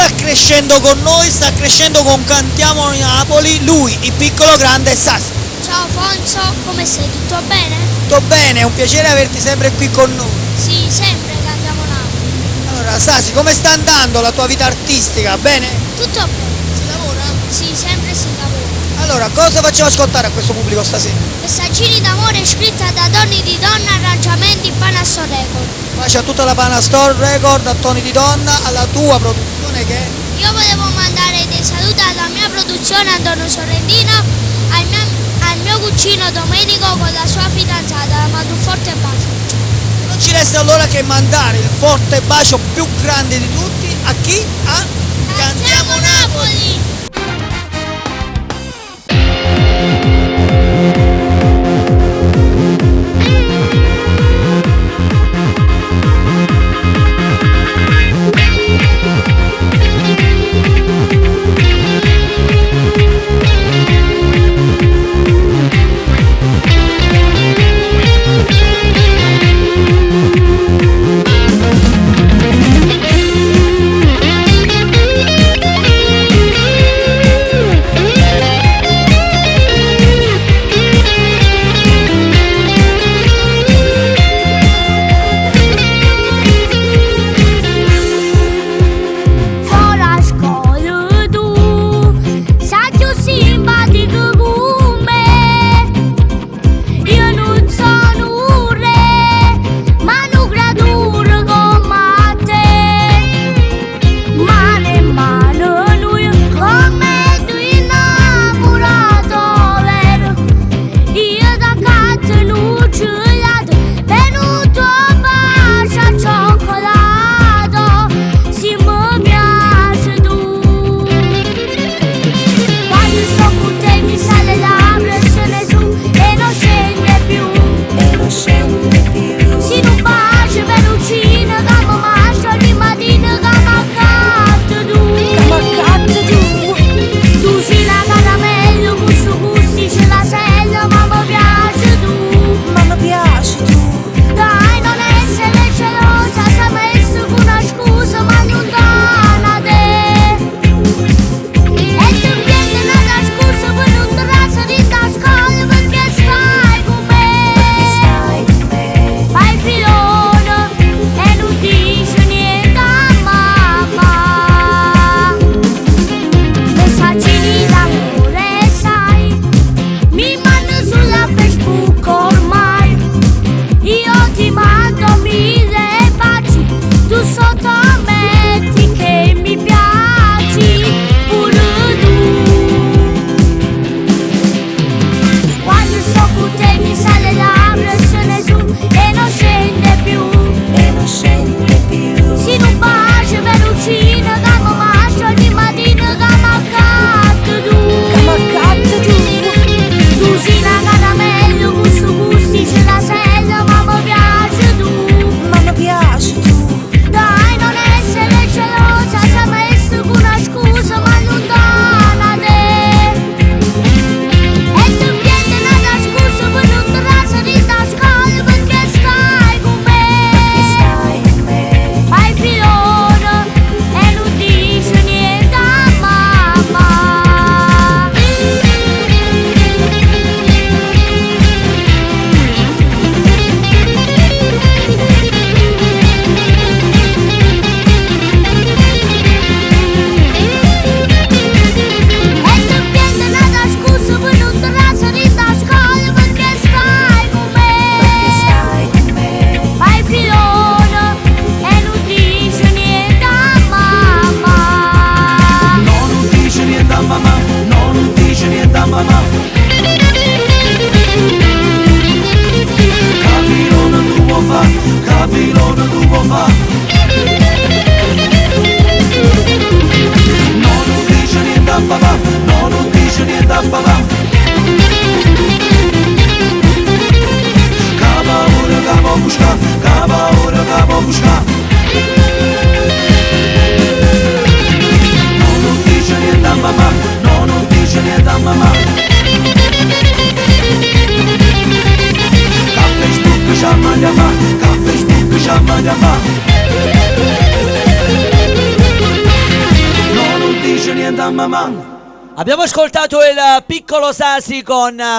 sta crescendo con noi, sta crescendo con Cantiamo Napoli, lui, il piccolo grande Sasi. Ciao Fonso, come sei? Tutto bene? Tutto bene, è un piacere averti sempre qui con noi. Sì, sempre Cantiamo Napoli. Allora Sasi, come sta andando la tua vita artistica? Bene? Tutto bene? Si lavora? Sì, sempre si lavora. Allora, cosa facciamo ascoltare a questo pubblico stasera? Messaggini d'amore scritta da Toni di Donna, arrangiamenti Panasso Record. Pace a tutta la Pana Store Record, a Toni di Donna, alla tua produzione che è... Io volevo mandare dei saluti alla mia produzione Antonio Sorrentino, al mio cugino Domenico con la sua fidanzata, mando un forte bacio. Non ci resta allora che mandare il forte bacio più grande di tutti a chi? A Cantiamo Napoli! Abbiamo ascoltato il piccolo Sasi con